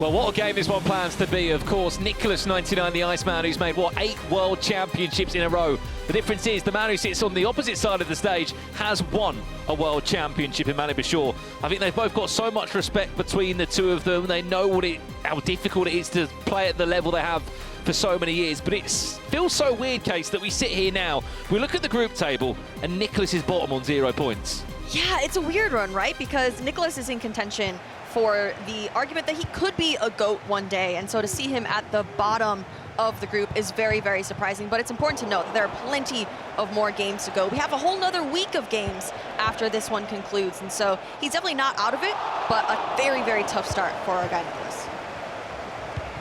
Well, what a game this one plans to be. Of course, Nicolas99, the Iceman, who's made, what, 8 World Championships in a row. The difference is the man who sits on the opposite side of the stage has won a World Championship in ManuBachoore. I think they've both got so much respect between the two of them. They know how difficult it is to play at the level they have for so many years. But it feels so weird, Case, that we sit here now, we look at the group table, and Nicolas is bottom on 0 points. Yeah, it's a weird one, right? Because Nicolas is in contention for the argument that he could be a GOAT one day, and so to see him at the bottom of the group is very, very surprising. But it's important to note that there are plenty of more games to go. We have a whole nother week of games after this one concludes, and so he's definitely not out of it, but a very, very tough start for our guy Nicolas.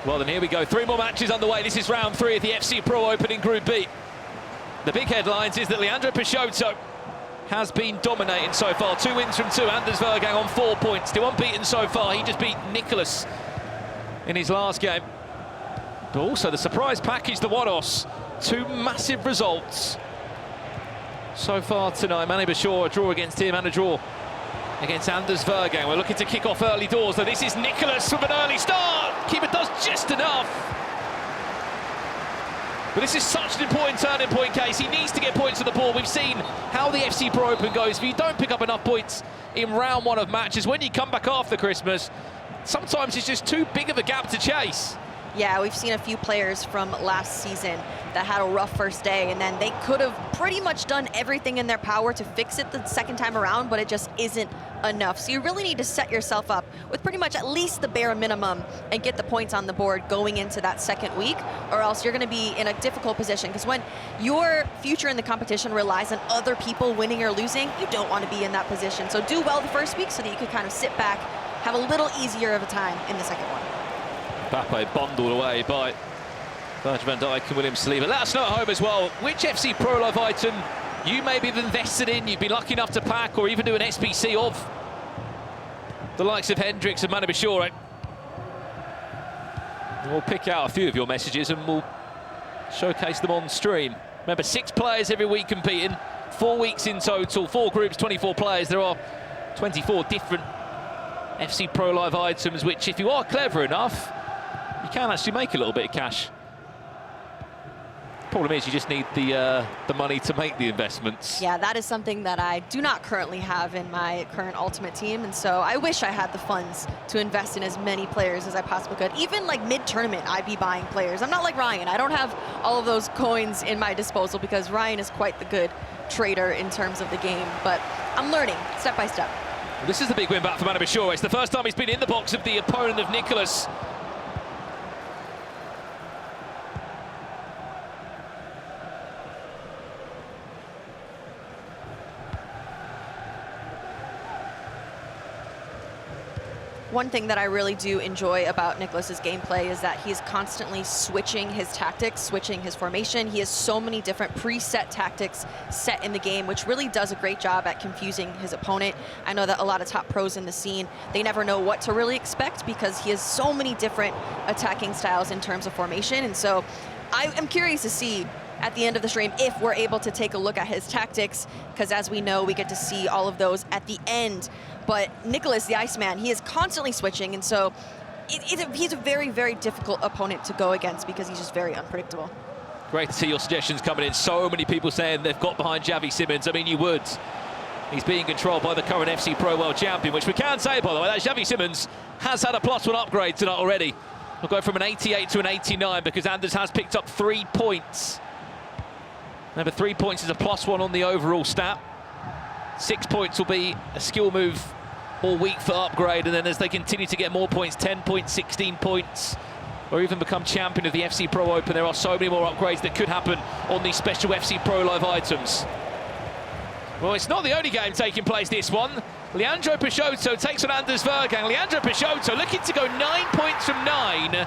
Well, then here we go. 3 more matches underway. This is round 3 of the FC Pro Open in Group B. The big headlines is that LJR Peixoto has been dominating so far. 2 wins from 2. Vejrgang on 4 points. Still unbeaten so far. He just beat Nicolas in his last game. But also the surprise package, the one-offs. 2 massive results so far tonight. ManuBachoore, a draw against him and a draw against Vejrgang. We're looking to kick off early doors, though. This is Nicolas with an early start. Keeper does just enough. But this is such an important turning point, Case. He needs to get points on the board. We've seen how the FC Pro Open goes. If you don't pick up enough points in round 1 of matches, when you come back after Christmas, sometimes it's just too big of a gap to chase. Yeah, we've seen a few players from last season that had a rough first day, and then they could have pretty much done everything in their power to fix it the second time around, but it just isn't enough. So you really need to set yourself up with pretty much at least the bare minimum and get the points on the board going into that second week, or else you're going to be in a difficult position, because when your future in the competition relies on other people winning or losing, you don't want to be in that position. So do well the first week so that you can kind of sit back, have a little easier of a time in the second one. Mbappe bundled away by Virgil van Dijk and William Saliba. Let us know at home as well which FC Pro Live item you may be invested in, you've been lucky enough to pack or even do an SBC of. The likes of Hendricks and ManuBachoore. We'll pick out a few of your messages and we'll showcase them on stream. Remember, 6 players every week competing, 4 weeks in total, 4 groups, 24 players. There are 24 different FC Pro Live items, which if you are clever enough, you can actually make a little bit of cash. Problem is, you just need the money to make the investments. Yeah, that is something that I do not currently have in my current Ultimate team, and so I wish I had the funds to invest in as many players as I possibly could. Even like mid-tournament, I'd be buying players. I'm not like Ryan. I don't have all of those coins in my disposal because Ryan is quite the good trader in terms of the game, but I'm learning step by step. This is the big win back for ManuBachoore. It's the first time he's been in the box of the opponent of Nicolas. One thing that I really do enjoy about Nicolas's gameplay is that he's constantly switching his tactics, switching his formation. He has so many different preset tactics set in the game, which really does a great job at confusing his opponent. I know that a lot of top pros in the scene, they never know what to really expect because he has so many different attacking styles in terms of formation. And so I am curious to see at the end of the stream if we're able to take a look at his tactics, because as we know, we get to see all of those at the end. But Nicolas, the Iceman, he is constantly switching, and so he's a very, very difficult opponent to go against because he's just very unpredictable. Great to see your suggestions coming in. So many people saying they've got behind Xavi Simons. I mean, you would. He's being controlled by the current FC Pro World Champion, which we can say, by the way, that Xavi Simons has had a +1 upgrade tonight already. We'll go from an 88 to an 89 because Anders has picked up 3 points. Remember, 3 points is a +1 on the overall stat. 6 points will be a skill move all week for upgrade, and then as they continue to get more points, 10 points, 16 points, or even become champion of the FC Pro Open, there are so many more upgrades that could happen on these special FC Pro Live items. Well, it's not the only game taking place this one. LJR Peixoto takes on Vejrgang. LJR Peixoto looking to go 9 points from 9.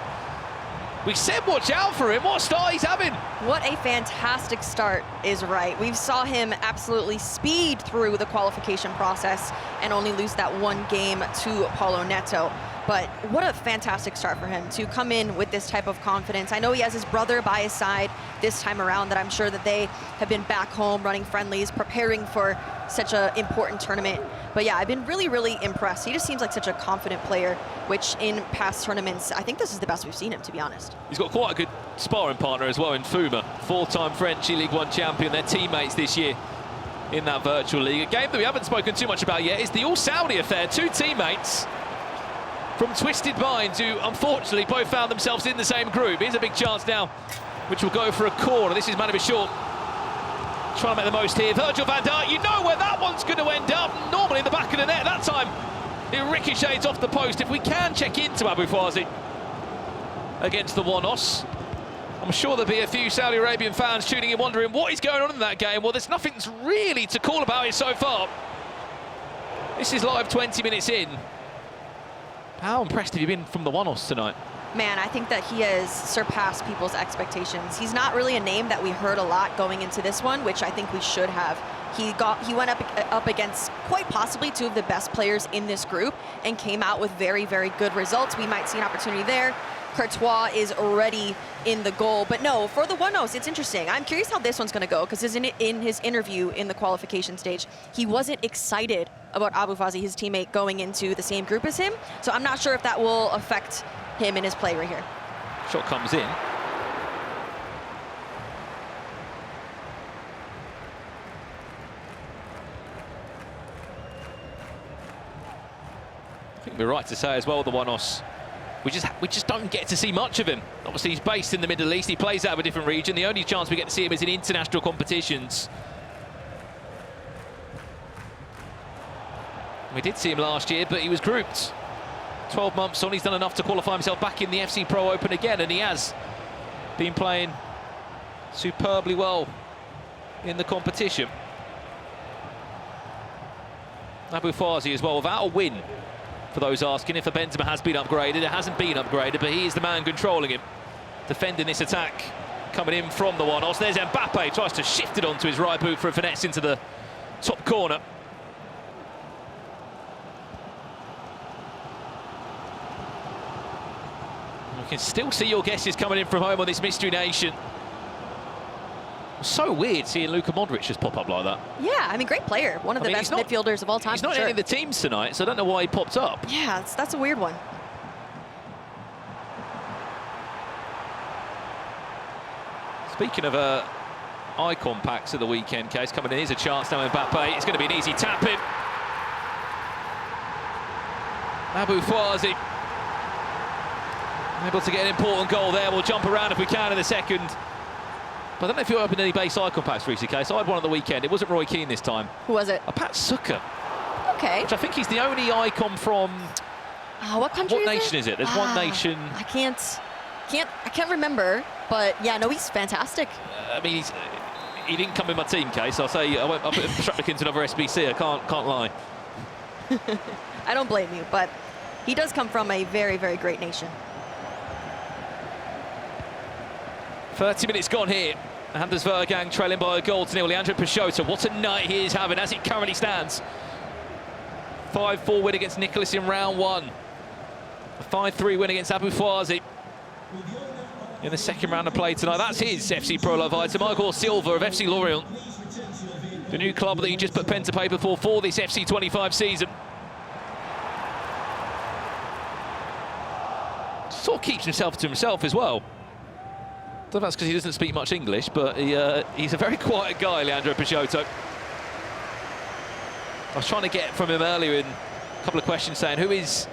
We said watch out for him. What a start he's having. What a fantastic start is right. We saw him absolutely speed through the qualification process and only lose that 1 game to Paulo Neto. But what a fantastic start for him to come in with this type of confidence. I know he has his brother by his side this time around, that I'm sure that they have been back home running friendlies, preparing for such an important tournament. But yeah, I've been really, really impressed. He just seems like such a confident player, which in past tournaments, I think this is the best we've seen him, to be honest. He's got quite a good sparring partner as well in Fuma, 4-time French League One champion. They're teammates this year in that virtual league. A game that we haven't spoken too much about yet is the All-Saudi affair. Two teammates from Twisted Minds who unfortunately both found themselves in the same group. Here's a big chance now, which will go for a corner. This is ManuBachoore trying to make the most here. Virgil van Dijk, you know where that one's going to end up. Normally in the back of the net. That time it ricochets off the post. If we can check into AboFawzi against the Wanos, I'm sure there'll be a few Saudi Arabian fans tuning in wondering what is going on in that game. Well, there's nothing really to call about it so far. This is live 20 minutes in. How impressed have you been from the Wanos tonight? Man, I think that he has surpassed people's expectations. He's not really a name that we heard a lot going into this one, which I think we should have. He went up against quite possibly two of the best players in this group and came out with very, very good results. We might see an opportunity there. Courtois is already in the goal. But no, for the Wanos, it's interesting. I'm curious how this one's going to go, because in his interview in the qualification stage, he wasn't excited about AboFawzi, his teammate, going into the same group as him. So I'm not sure if that will affect him in his play right here. Shot comes in. I think we're right to say as well, the Wanos, we just don't get to see much of him. Obviously, he's based in the Middle East. He plays out of a different region. The only chance we get to see him is in international competitions. We did see him last year, but he was grouped. 12 months on, he's done enough to qualify himself back in the FC Pro Open again, and he has been playing superbly well in the competition. AboFawzi as well, without a win. For those asking if a Benzema has been upgraded, it hasn't been upgraded, but he is the man controlling him, defending this attack, coming in from the Wanos. There's Mbappe, tries to shift it onto his right boot for a finesse into the top corner. You can still see your guesses coming in from home on this Mystery Nation. So weird seeing Luka Modric just pop up like that. Yeah, I mean, great player. One of the best midfielders of all time. He's not in any of the teams tonight, so I don't know why he popped up. Yeah, that's a weird one. Speaking of icon packs of the weekend, case coming in, here's a chance now. Mbappe. It's going to be an easy tap in. AboFawzi able to get an important goal there. We'll jump around if we can in a second. But I don't know if you opened any base icon packs recently, Case. I had one on the weekend. It wasn't Roy Keane this time. Who was it? A Pat Sukker. Okay. Which I think he's the only icon from... what country What nation is it? There's one nation... I can't remember, but yeah, no, he's fantastic. I mean, he didn't come in my team, Case. I'll say I put Strapnik into another SBC. I can't lie. I don't blame you, but he does come from a very, very great nation. 30 minutes gone here. Anders Vejrgang trailing by a goal to nil. LJR Peixoto, what a night he is having as it currently stands. 5-4 win against Nicolas in round one. A 5-3 win against AboFawzi in the second round of play tonight. That's his FC Pro Love item. Michael Silva of FC Lorient, the new club that he just put pen to paper for this FC 25 season. Sort of keeps himself to himself as well. I don't know if that's because he doesn't speak much English, but he's a very quiet guy, LJR Peixoto. I was trying to get from him earlier in a couple of questions saying who is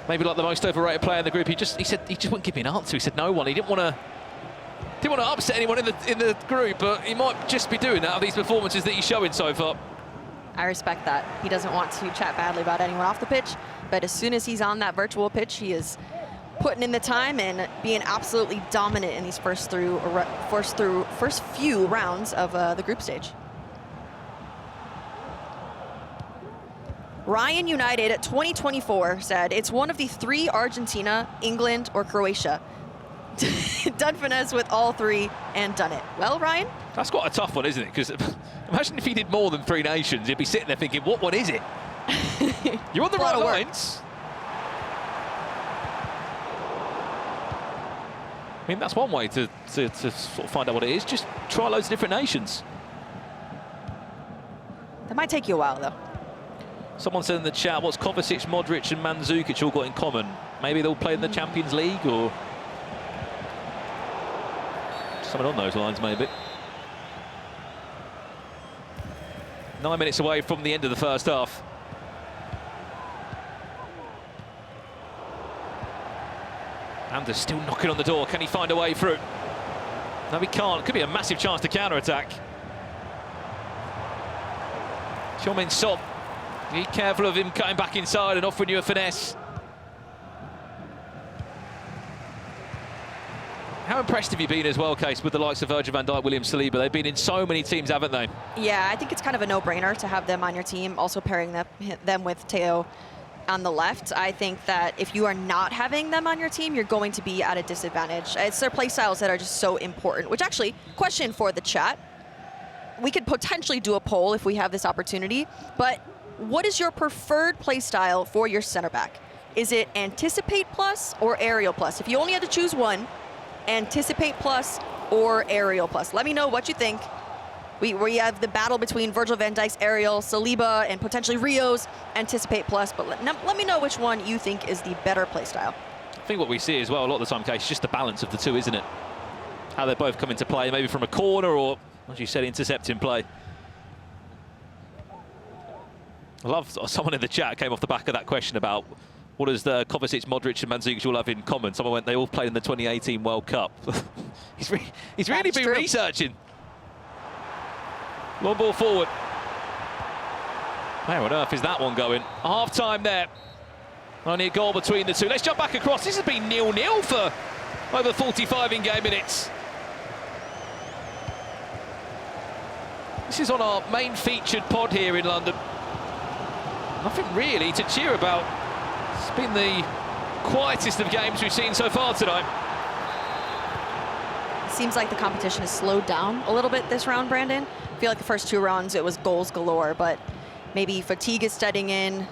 maybe like the most overrated player in the group. He said he just wouldn't give me an answer. He said no one. He didn't want to upset anyone in the group, but he might just be doing that of these performances that he's showing so far. I respect that. He doesn't want to chat badly about anyone off the pitch, but as soon as he's on that virtual pitch, he is putting in the time and being absolutely dominant in these first few rounds of the group stage. Ryan United 2024 said it's one of the three: Argentina, England, or Croatia. Done finesse with all three and done it. Well, Ryan? That's quite a tough one, isn't it? Because imagine if he did more than three nations, you'd be sitting there thinking, what one is it? You're on the right lines. I mean, that's one way to sort of find out what it is. Just try loads of different nations. That might take you a while, though. Someone said in the chat, what's Kovacic, Modric and Mandzukic all got in common? Maybe they'll play in the Champions League or something on those lines, maybe. 9 minutes away from the end of the first half. Anders still knocking on the door. Can he find a way through? No, he can't. Could be a massive chance to counter-attack. Heung-min Son. Be careful of him cutting back inside and offering you a finesse. How impressed have you been as well, Case, with the likes of Virgil van Dijk, William Saliba? They've been in so many teams, haven't they? Yeah, I think it's kind of a no-brainer to have them on your team, also pairing them with Theo on the left. I think that if you are not having them on your team, you're going to be at a disadvantage. It's their play styles that are just so important, which actually, question for the chat. We could potentially do a poll if we have this opportunity, but what is your preferred play style for your center back? Is it anticipate plus or aerial plus? If you only had to choose one, anticipate plus or aerial plus. Let me know what you think. We have the battle between Virgil van Dijk's aerial, Saliba, and potentially Rio's anticipate plus, but let me know which one you think is the better play style. I think what we see as well a lot of the time, Case, is just the balance of the two, isn't it? How they both come into play, maybe from a corner or, as you said, intercepting play. I love someone in the chat came off the back of that question about what does the Kovacic, Modric and Mandzukic all have in common? Someone went, they all played in the 2018 World Cup. he's really been researching. Long ball forward. Where on earth is that one going? Half-time there. Only a goal between the two. Let's jump back across. This has been 0-0 for over 45 in-game minutes. This is on our main featured pod here in London. Nothing really to cheer about. It's been the quietest of games we've seen so far tonight. Seems like the competition has slowed down a little bit this round, Brandon. I feel like the first two rounds it was goals galore, but maybe fatigue is setting in.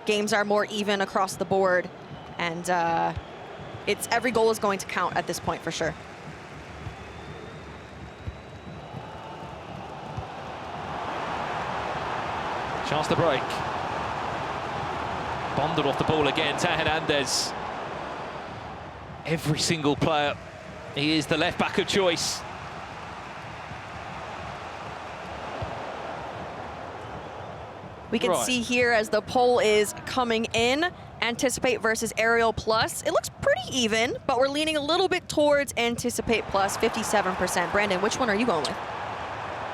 Games are more even across the board, and every goal is going to count at this point for sure. Chance to break. Bonded off the ball again, Theo Hernandez. Every single player, he is the left back of choice. We can see here as the poll is coming in, anticipate versus aerial plus. It looks pretty even, but we're leaning a little bit towards anticipate plus, 57%. Brandon, which one are you going with?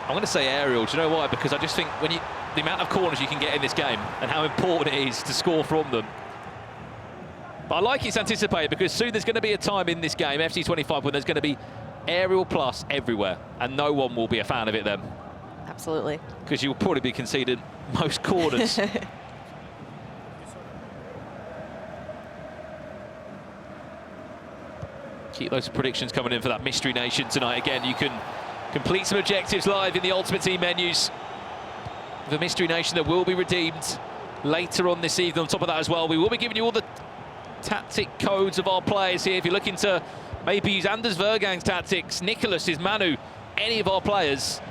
I'm going to say aerial. Do you know why? Because I just think when the amount of corners you can get in this game and how important it is to score from them. But I like it's anticipate because soon there's going to be a time in this game, FC25, when there's going to be aerial plus everywhere, and no one will be a fan of it then. Absolutely. Because you'll probably be conceded most corners. Keep those predictions coming in for that Mystery Nation tonight. Again, you can complete some objectives live in the Ultimate Team menus. The Mystery Nation that will be redeemed later on this evening. On top of that as well, we will be giving you all the tactic codes of our players here. If you're looking to maybe use Anders Vejrgang's tactics, Nicolas, Manu, any of our players.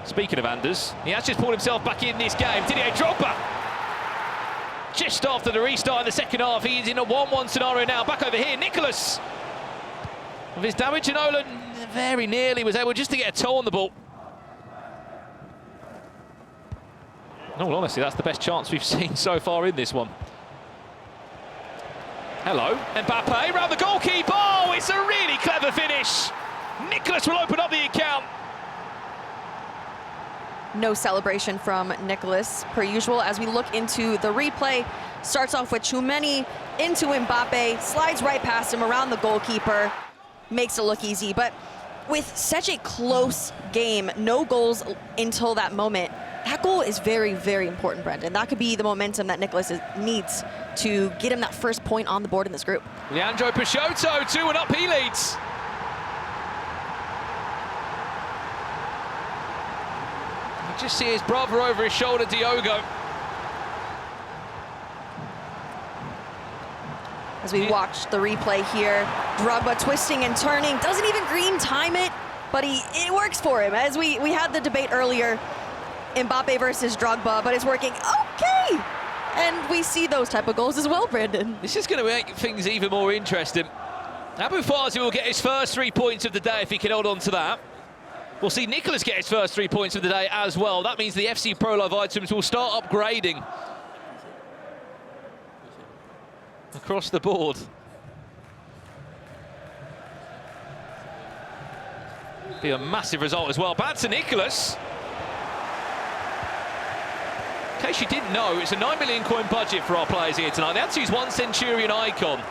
Speaking of Anders, he has just pulled himself back in this game. Didier Drogba, just after the restart in the second half, he is in a 1-1 scenario now. Back over here, Nicolas, with his damage, and Nolan very nearly was able just to get a toe on the ball. In all honesty, that's the best chance we've seen so far in this one. Hello, Mbappe round the goalkeeper. Oh, it's a really clever finish. Nicolas will open up the account. No celebration from Nicolas, per usual. As we look into the replay, starts off with Tchouameni into Mbappe, slides right past him around the goalkeeper, makes it look easy. But with such a close game, no goals until that moment, that goal is very, very important, Brendan. That could be the momentum that Nicolas needs to get him that first point on the board in this group. LJR Peixoto, 2-1 up, he leads. You just see his brother over his shoulder, Diogo. as we watch the replay here. Drogba twisting and turning, doesn't even green time it, but it works for him. As we had the debate earlier, Mbappe versus Drogba, but it's working okay. And we see those type of goals as well, Brandon. This is going to make things even more interesting. AboFawzi will get his first 3 points of the day if he can hold on to that. We'll see Nicolas get his first 3 points of the day as well. That means the FC Pro Live items will start upgrading across the board. Be a massive result as well. Back to Nicolas. In case you didn't know, it's a 9 million coin budget for our players here tonight. They had to use one Centurion icon.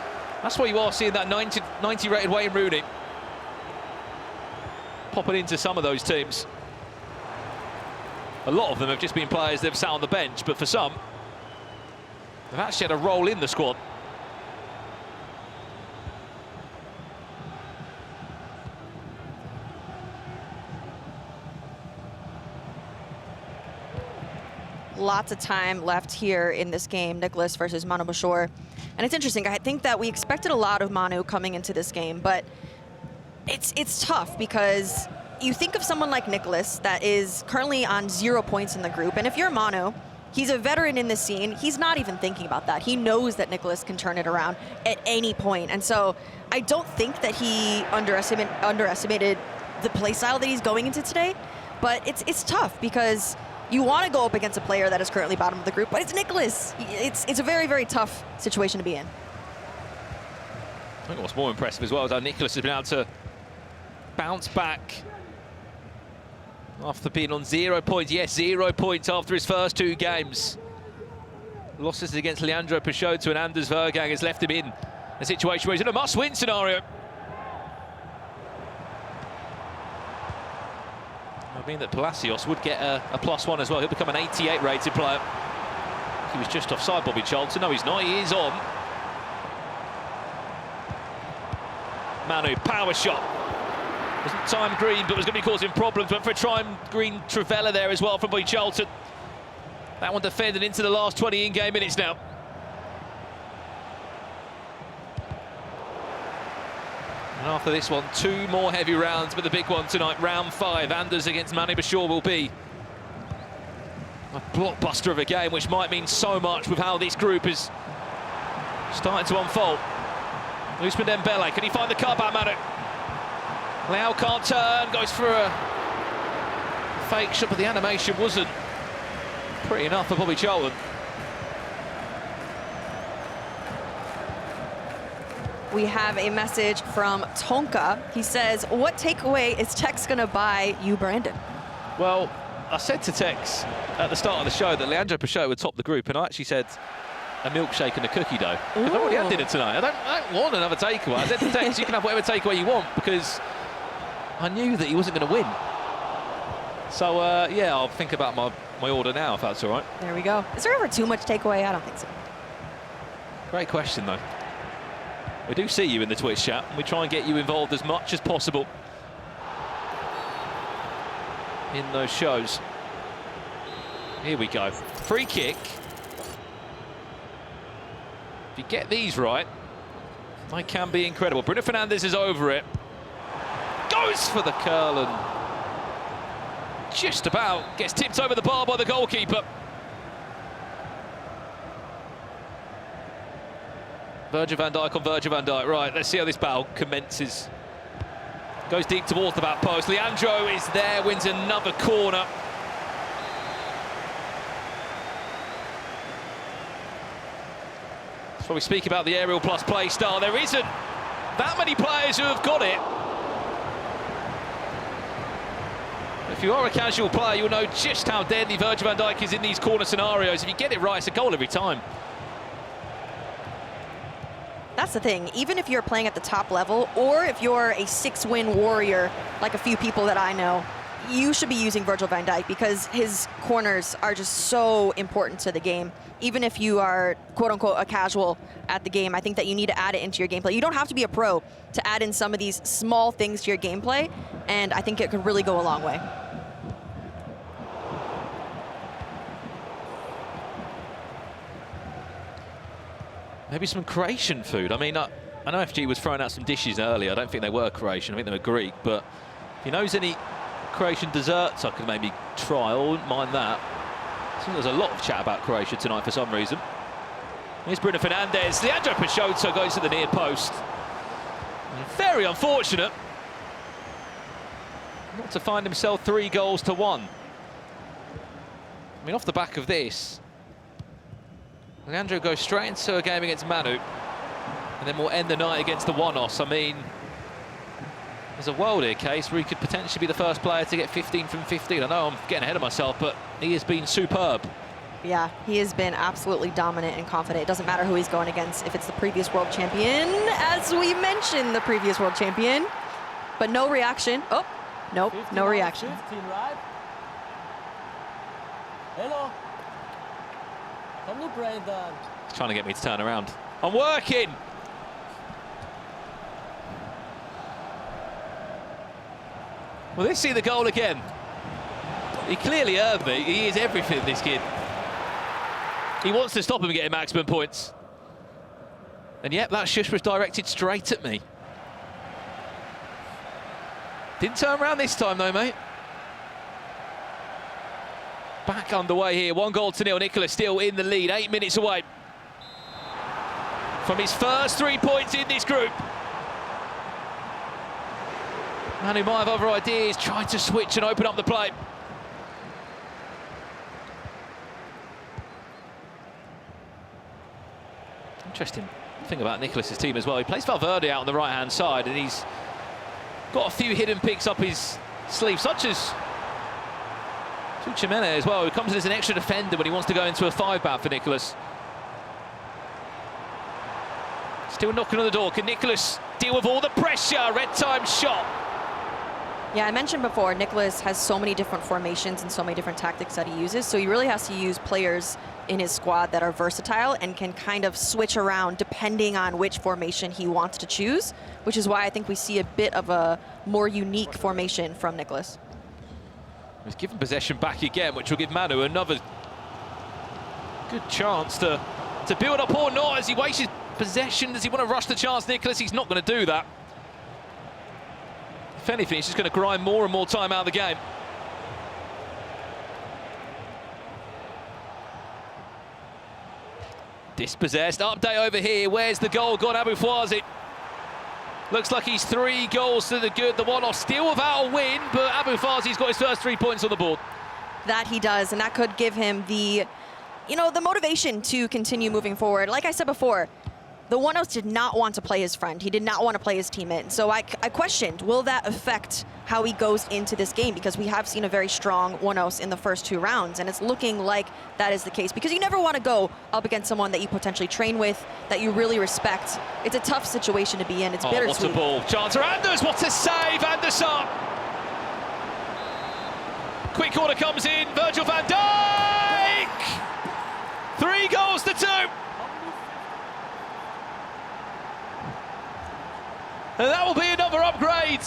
That's why you are seeing that 90 rated Wayne Rooney popping into some of those teams. A lot of them have just been players that have sat on the bench, but for some, they've actually had a role in the squad. Lots of time left here in this game, Nicolas versus ManuBachoore. And it's interesting, I think that we expected a lot of Manu coming into this game, but it's tough because you think of someone like Nicolas that is currently on 0 points in the group, and if you're Manu, he's a veteran in the scene, he's not even thinking about that. He knows that Nicolas can turn it around at any point, and so I don't think that he underestimated the play style that he's going into today, but it's tough because you want to go up against a player that is currently bottom of the group, but it's Nicolas. It's a very, very tough situation to be in. I think what's more impressive as well is how Nicolas has been able to bounce back after being on 0 points. Yes, 0 points after his first 2 games. Losses against LJR Peixoto and Anders Vejrgang has left him in a situation where he's in a must-win scenario. I mean that Palacios would get a +1 as well. He'll become an 88 rated player. He was just offside, Bobby Charlton. No, he's not. He is on. Manu, power shot. Wasn't time green, but was going to be causing problems. Went for a time green Trivela there as well from Bobby Charlton. That one defended into the last 20 in-game minutes now. And after this one, 2 more heavy rounds, but the big one tonight, round 5. Anders against ManuBachoore will be a blockbuster of a game, which might mean so much with how this group is starting to unfold. Ousmane Dembele, can he find the car back, Manu? Leao can't turn, goes for a fake shot, but the animation wasn't pretty enough for Bobby Charlton. We have a message from Tonka. He says, what takeaway is Tex going to buy you, Brandon? Well, I said to Tex at the start of the show that LJR Peixoto would top the group, and I actually said a milkshake and a cookie dough. I've already had dinner tonight. I don't want another takeaway. I said to Tex, you can have whatever takeaway you want, because I knew that he wasn't going to win. So, yeah, I'll think about my order now, if that's all right. There we go. Is there ever too much takeaway? I don't think so. Great question, though. We do see you in the Twitch chat, and we try and get you involved as much as possible in those shows. Here we go. Free kick. If you get these right, they can be incredible. Bruno Fernandes is over it. Goes for the curl and just about gets tipped over the bar by the goalkeeper. Virgil van Dijk on Virgil van Dijk. Right, let's see how this battle commences. Goes deep towards the back post. Leandro is there, wins another corner. That's why we speak about the aerial plus play style. There isn't that many players who have got it. If you are a casual player, you'll know just how deadly Virgil van Dijk is in these corner scenarios. If you get it right, it's a goal every time. That's the thing, even if you're playing at the top level, or if you're a 6-win warrior, like a few people that I know, you should be using Virgil van Dijk because his corners are just so important to the game. Even if you are, quote-unquote, a casual at the game, I think that you need to add it into your gameplay. You don't have to be a pro to add in some of these small things to your gameplay, and I think it could really go a long way. Maybe some Croatian food. I mean, I know FG was throwing out some dishes earlier. I don't think they were Croatian. I think they were Greek. But if he knows any Croatian desserts I could maybe try, I wouldn't mind that. I think there's a lot of chat about Croatia tonight for some reason. Here's Bruno Fernandes. LJR Peixoto goes to the near post. Very unfortunate not to find himself 3 goals to 1. I mean, off the back of this, Leandro goes straight into a game against Manu, and then we'll end the night against the One-Os. I mean, there's a world here case where he could potentially be the first player to get 15 from 15. I know I'm getting ahead of myself, but he has been superb. Yeah, he has been absolutely dominant and confident. It doesn't matter who he's going against. If it's the previous world champion, as we mentioned, the previous world champion, but no reaction. Oh, nope, 15, no reaction. 15, right? Hello. Come to Brandon. He's trying to get me to turn around. I'm working. Will they see the goal again? He clearly earned me. He is everything, this kid. He wants to stop him getting maximum points. And yep, that shush was directed straight at me. Didn't turn around this time though, mate. Back underway here, 1-0. Nicolas still in the lead, 8 minutes away from his first 3 points in this group. Manu might have other ideas, tried to switch and open up the play. Interesting thing about Nicolas' team as well. He plays Valverde out on the right-hand side, and he's got a few hidden picks up his sleeve, such as Chimene as well, who comes in as an extra defender when he wants to go into a 5-back for Nicolas. Still knocking on the door. Can Nicolas deal with all the pressure? Red time shot. Yeah, I mentioned before, Nicolas has so many different formations and so many different tactics that he uses, so he really has to use players in his squad that are versatile and can kind of switch around depending on which formation he wants to choose, which is why I think we see a bit of a more unique formation from Nicolas. He's given possession back again, which will give Manu another good chance to build up or not as he wastes his possession. Does he want to rush the chance, Nicolas? He's not going to do that. If anything, he's just going to grind more and more time out of the game. Dispossessed. Update over here. Where's the goal gone? AboFawzi. Looks like he's 3 goals to the good. The One-Off still without a win, but AboFawzi's got his first 3 points on the board. That he does, and that could give him the, the motivation to continue moving forward. Like I said before, the One-Off did not want to play his friend. He did not want to play his teammate. So I questioned, will that affect how he goes into this game? Because we have seen a very strong One-Off in the first 2 rounds, and it's looking like that is the case. Because you never want to go up against someone that you potentially train with, that you really respect. It's a tough situation to be in. It's bittersweet. What a ball. Chance for Anders. What a save, Anderson. Quick corner comes in. Virgil van Dijk. 3 goals to 2. And that will be another upgrade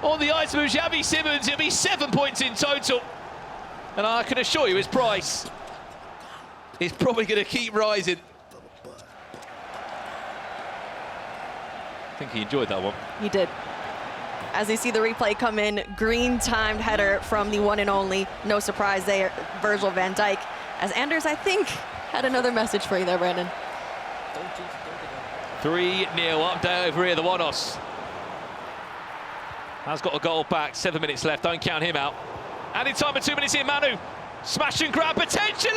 on the item of Xavi Simons. It'll be 7 points in total. And I can assure you his price is probably going to keep rising. I think he enjoyed that one. He did. As you see the replay come in, green timed header from the one and only, no surprise there, Virgil van Dijk. As Anders, I think, had another message for you there, Brandon. 3-0 update over here, the One-Off has got a goal back, 7 minutes left, don't count him out. Added time of 2 minutes here, Manu. Smash and grab potentially,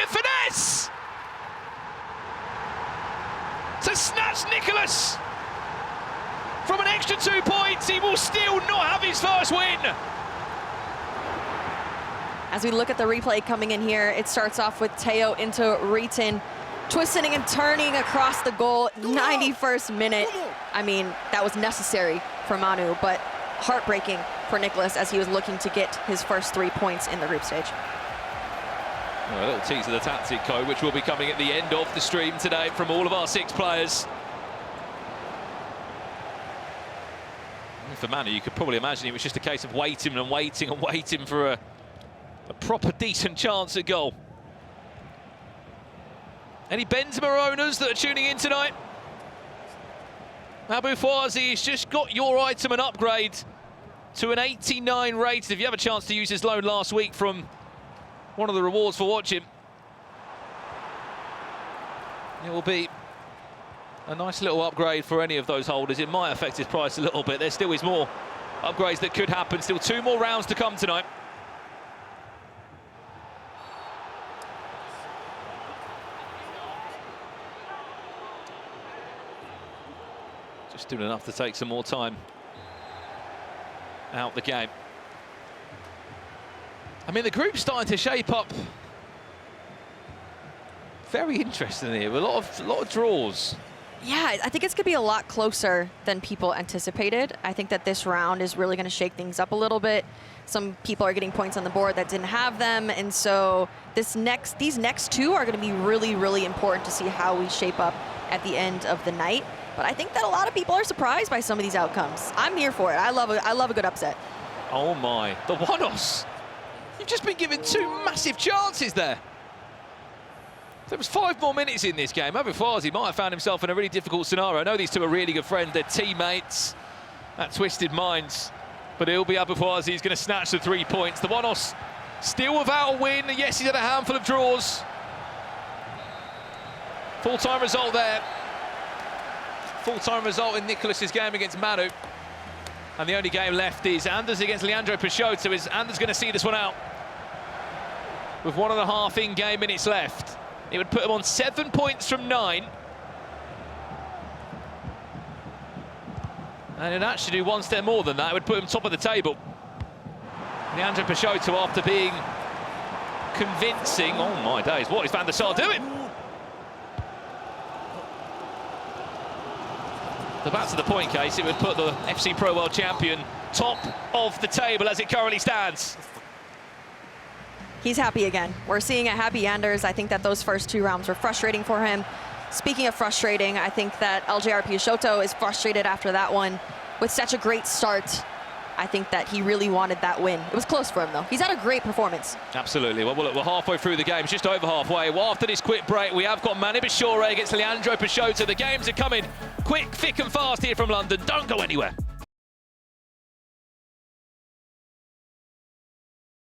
finesse! To snatch Nicolas from an extra 2 points. He will still not have his first win. As we look at the replay coming in here, it starts off with Teo into Rieten, twisting and turning across the goal, 91st minute. I mean, that was necessary for Manu, but heartbreaking for Nicolas as he was looking to get his first 3 points in the group stage. Well, a little tease of the tactic code, which will be coming at the end of the stream today from all of our 6 players. And for Manu, you could probably imagine it was just a case of waiting and waiting and waiting for a proper decent chance at goal. Any Benzema owners that are tuning in tonight? AboFawzi's just got your item an upgrade to an 89 rated. If you have a chance to use his loan last week from one of the rewards for watching, it will be a nice little upgrade for any of those holders. It might affect his price a little bit. There still is more upgrades that could happen. Still 2 more rounds to come tonight. Just doing enough to take some more time out the game. I mean, the group's starting to shape up very interesting here. A lot of draws. Yeah, I think it's going to be a lot closer than people anticipated. I think that this round is really going to shake things up a little bit. Some people are getting points on the board that didn't have them, and so these next 2 are going to be really, really important to see how we shape up at the end of the night. But I think that a lot of people are surprised by some of these outcomes. I'm here for it. I love a good upset. Oh my, the one-offs. You've just been given 2 massive chances there. There was 5 more minutes in this game. AboFawzi might have found himself in a really difficult scenario. I know these 2 are really good friends. They're teammates at Twisted Minds. But it'll be AboFawzi who's going to snatch the 3 points. The one-offs still without a win. Yes, he's had a handful of draws. Full-time result there. Full-time result in Nicolas's game against Manu. And the only game left is Anders against LJR Peixoto. Is Anders going to see this one out? With 1.5 in-game minutes left. It would put him on 7 points from 9. And it'd actually do 1 step more than that. It would put him top of the table. LJR Peixoto, after being convincing, oh my days, what is Van der Sar doing? So back to the point case, it would put the FC Pro World Champion top of the table as it currently stands. He's happy again. We're seeing a happy Anders. I think that those first 2 rounds were frustrating for him. Speaking of frustrating, I think that LJR Peixoto is frustrated after that one. With such a great start, I think that he really wanted that win. It was close for him, though. He's had a great performance. Absolutely. Well, look, we're halfway through the game, just over halfway. Well, after this quick break, we have got ManuBachoore against LJR Peixoto. The games are coming quick, thick and fast here from London. Don't go anywhere.